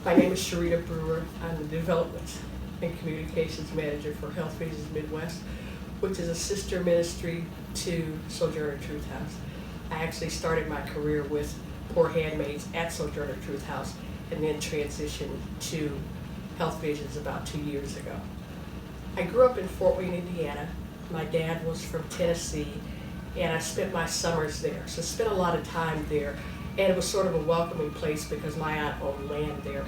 My name is Sherita Brewer. I'm the Development and Communications Manager for Health Visions Midwest, which is a sister ministry to Sojourner Truth House. I actually started my career with Poor Handmaids at Sojourner Truth House and then transitioned to Health Visions about 2 years ago. I grew up in Fort Wayne, Indiana. My dad was from Tennessee, and I spent my summers there. So I spent a lot of time there, and it was sort of a welcoming place because my aunt owned land there.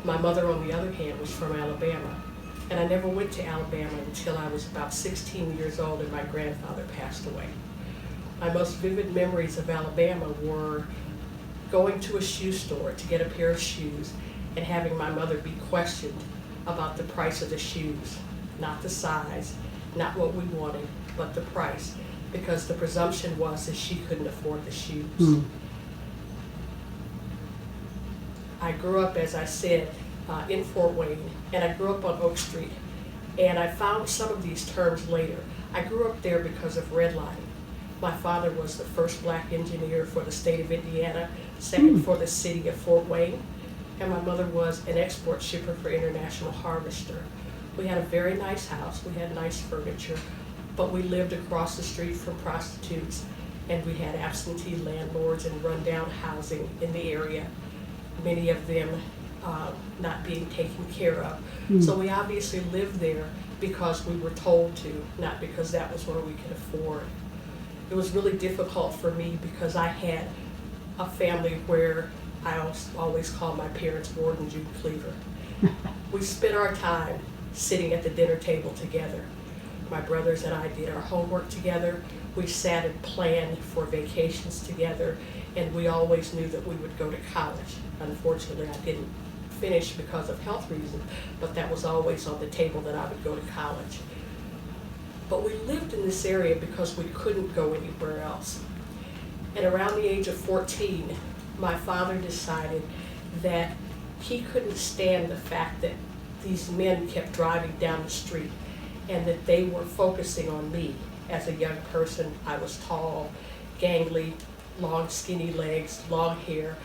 My mother, on the other hand, was from Alabama, and I never went to Alabama until I was about 16 years old and my grandfather passed away. My most vivid memories of Alabama were going to a shoe store to get a pair of shoes and having my mother be questioned about the price of the shoes, not the size, not what we wanted, but the price, because the presumption was that she couldn't afford the shoes. I grew up, as I said, in Fort Wayne, and I grew up on Oak Street, and I found some of these terms later. I grew up there because of redlining. My father was the first black engineer for the state of Indiana, second for the city of Fort Wayne, and my mother was an export shipper for International Harvester. We had a very nice house, we had nice furniture, but we lived across the street from prostitutes, and we had absentee landlords and rundown housing in the area, many of them not being taken care of. So we obviously lived there because we were told to, not because that was where we could afford. It was really difficult for me because I had a family where I always called my parents Ward and Jude Cleaver. We spent our time sitting at the dinner table together. My brothers and I did our homework together. We sat and planned for vacations together, and we always knew that we would go to college. Unfortunately, I didn't finish because of health reasons, but that was always on the table that I would go to college. But we lived in this area because we couldn't go anywhere else. And around the age of 14, my father decided that he couldn't stand the fact that these men kept driving down the street and that they were focusing on me as a young person. I was tall, gangly, long skinny legs, long hair,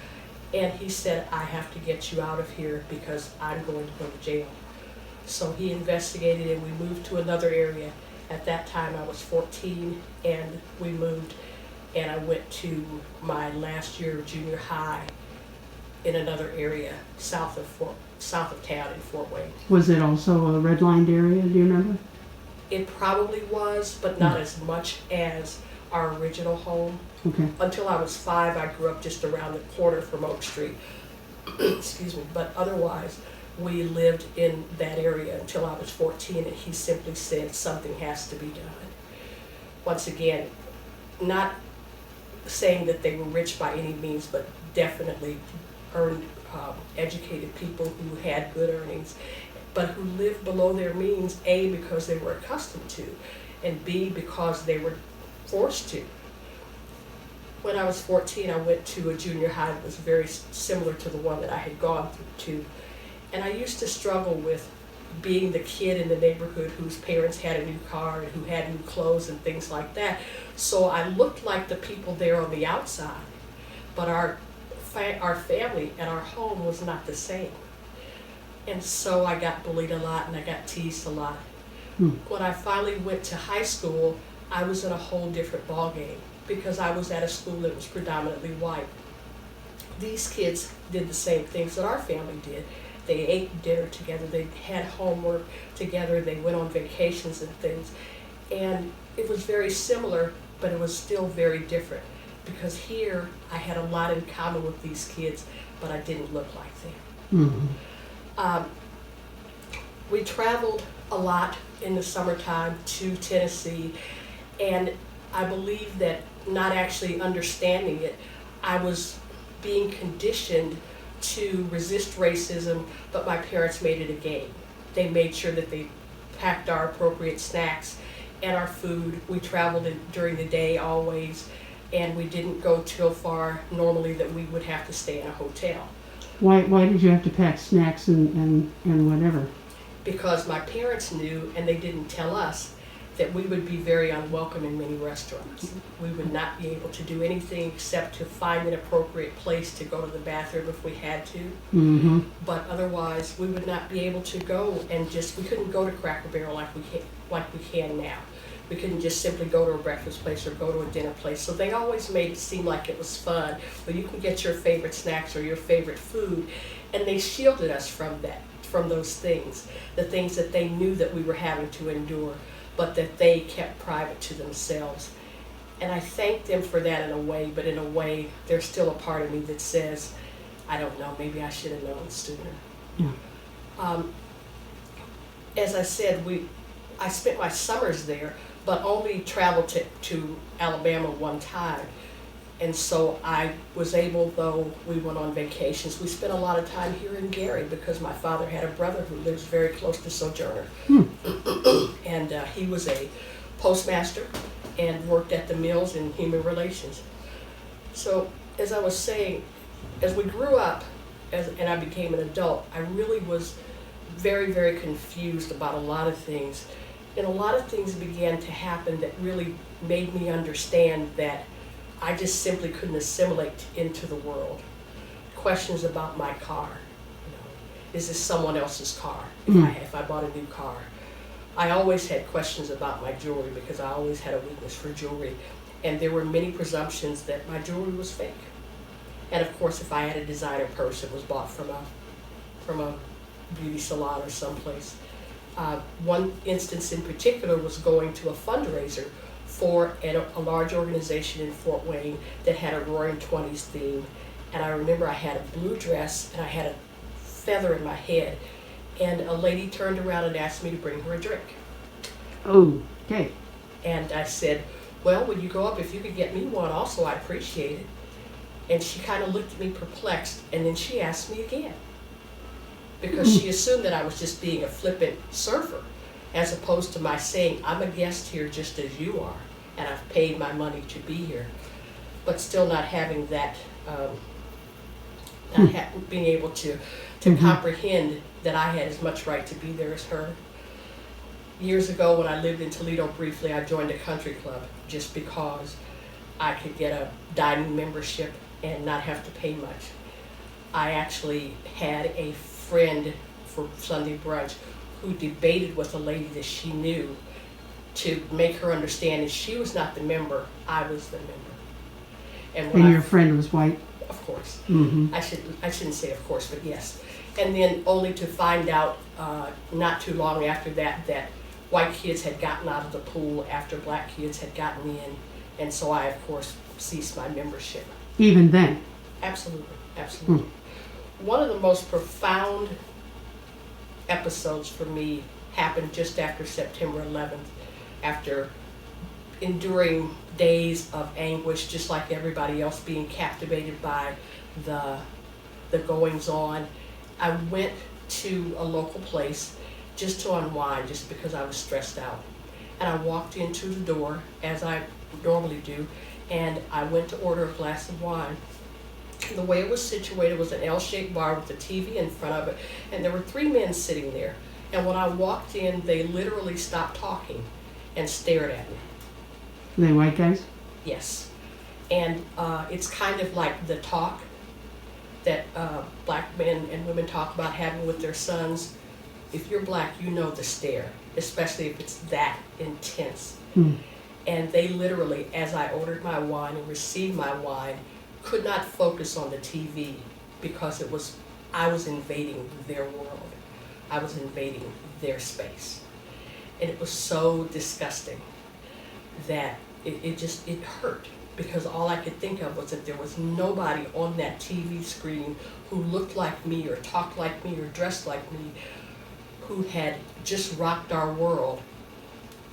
and he said, I have to get you out of here because I'm going to go to jail. So he investigated and we moved to another area. At that time I was 14 and we moved, and I went to my last year of junior high in another area south of town in Fort Wayne. Was it also a redlined area, do you remember? It probably was, but not as much as our original home. Okay. Until I was 5, I grew up just around the corner from Oak Street. Excuse me. But otherwise, we lived in that area until I was 14, and he simply said something has to be done. Once again, not saying that they were rich by any means, but definitely earned, educated people who had good earnings, but who lived below their means, A, because they were accustomed to, and B, because they were forced to. When I was 14, I went to a junior high that was very similar to the one that I had gone to, and I used to struggle with being the kid in the neighborhood whose parents had a new car and who had new clothes and things like that. So I looked like the people there on the outside, but our family and our home was not the same. And so I got bullied a lot and I got teased a lot. When I finally went to high school, I was in a whole different ballgame because I was at a school that was predominantly white. These kids did the same things that our family did. They ate dinner together, they had homework together, they went on vacations and things. And it was very similar, but it was still very different because here I had a lot in common with these kids, but I didn't look like them. We traveled a lot in the summertime to Tennessee, and I believe that not actually understanding it, I was being conditioned to resist racism, but my parents made it a game. They made sure that they packed our appropriate snacks and our food. We traveled during the day always, and we didn't go too far normally that we would have to stay in a hotel. Why did you have to pack snacks and whatever? Because my parents knew, and they didn't tell us, that we would be very unwelcome in many restaurants. We would not be able to do anything except to find an appropriate place to go to the bathroom if we had to. Mm-hmm. But otherwise, we would not be able to go and we couldn't go to Cracker Barrel like we can now. We couldn't just simply go to a breakfast place or go to a dinner place. So they always made it seem like it was fun, where you can get your favorite snacks or your favorite food, and they shielded us from that, from those things, the things that they knew that we were having to endure, but that they kept private to themselves. And I thank them for that in a way, but in a way, there's still a part of me that says, I don't know, maybe I should have known sooner. Yeah. As I said, I spent my summers there, but only traveled to Alabama one time. And so I was able, though we went on vacations, we spent a lot of time here in Gary because my father had a brother who lives very close to Sojourner. And he was a postmaster and worked at the mills in human relations. So as I was saying, as we grew up and I became an adult, I really was very, very confused about a lot of things. And a lot of things began to happen that really made me understand that I just simply couldn't assimilate into the world. Questions about my car. Is this someone else's car if I bought a new car? I always had questions about my jewelry because I always had a weakness for jewelry. And there were many presumptions that my jewelry was fake. And of course, if I had a designer purse, it was bought from a beauty salon or someplace. One instance in particular was going to a fundraiser for a large organization in Fort Wayne that had a Roaring Twenties theme. And I remember I had a blue dress and I had a feather in my head. And a lady turned around and asked me to bring her a drink. Oh, okay. And I said, well, when you go up, if you could get me one also, I'd appreciate it. And she kind of looked at me perplexed, and then she asked me again. Because she assumed that I was just being a flippant surfer, as opposed to my saying, I'm a guest here just as you are, and I've paid my money to be here. But still not having that, being able to comprehend that I had as much right to be there as her. Years ago, when I lived in Toledo briefly, I joined a country club just because I could get a dining membership and not have to pay much. I actually had a friend for Sunday brunch who debated with a lady that she knew to make her understand that she was not the member, I was the member. And your friend was white? Of course. Mm-hmm. I shouldn't say of course, but yes. And then only to find out not too long after that white kids had gotten out of the pool after black kids had gotten in. And so I, of course, ceased my membership. Even then? Absolutely, absolutely. One of the most profound episodes for me happened just after September 11th, after enduring days of anguish, just like everybody else, being captivated by the goings-on. I went to a local place just to unwind, just because I was stressed out. And I walked into the door, as I normally do, and I went to order a glass of wine. The way it was situated was an L-shaped bar with a TV in front of it, and there were 3 men sitting there. And when I walked in, they literally stopped talking and stared at me. Were they white guys? Yes. And it's kind of like the talk that black men and women talk about having with their sons. If you're black, you know the stare, especially if it's that intense. And they literally, as I ordered my wine and received my wine, could not focus on the TV because I was invading their world. I was invading their space. And it was so disgusting that it hurt, because all I could think of was that there was nobody on that TV screen who looked like me or talked like me or dressed like me, who had just rocked our world.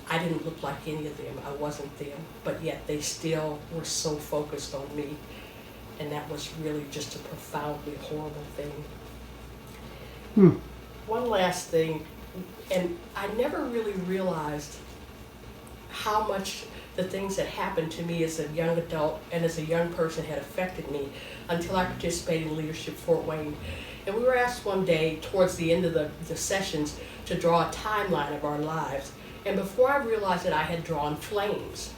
I didn't look like any of them. I wasn't them, but yet they still were so focused on me. And that was really just a profoundly horrible thing. One last thing, and I never really realized how much the things that happened to me as a young adult and as a young person had affected me until I participated in Leadership Fort Wayne. And we were asked one day towards the end of the sessions to draw a timeline of our lives. And before I realized it, I had drawn flames.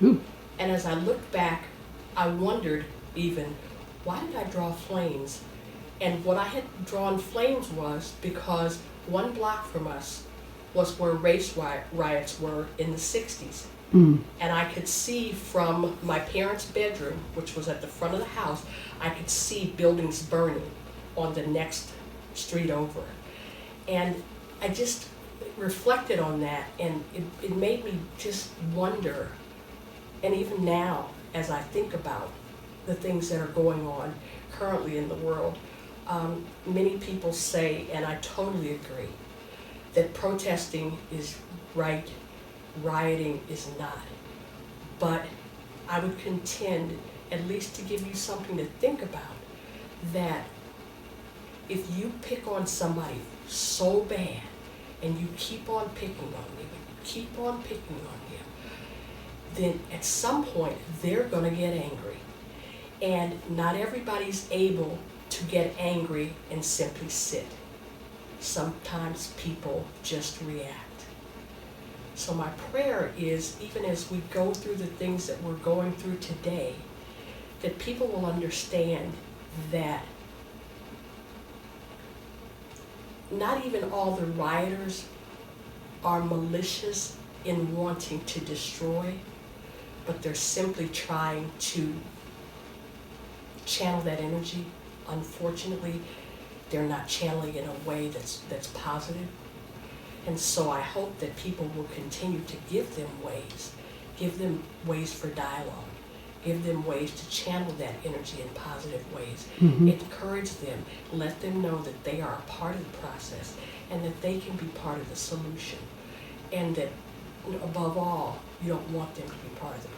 Ooh. And as I looked back, I wondered even, why did I draw flames? And what I had drawn flames was because 1 block from us was where race riots were in the 60s. Mm. And I could see from my parents' bedroom, which was at the front of the house, I could see buildings burning on the next street over. And I just reflected on that, and it made me just wonder. And even now, as I think about the things that are going on currently in the world, many people say, and I totally agree, that protesting is right, rioting is not. But I would contend, at least to give you something to think about, that if you pick on somebody so bad, and you keep on picking on them, keep on picking on them, then at some point they're gonna get angry. And not everybody's able to get angry and simply sit. Sometimes people just react. So my prayer is, even as we go through the things that we're going through today, that people will understand that not even all the rioters are malicious in wanting to destroy, but they're simply trying to channel that energy. Unfortunately, they're not channeling in a way that's positive. And so I hope that people will continue to give them ways for dialogue, give them ways to channel that energy in positive ways, encourage them, let them know that they are a part of the process and that they can be part of the solution, and that above all, you don't want them to be part of the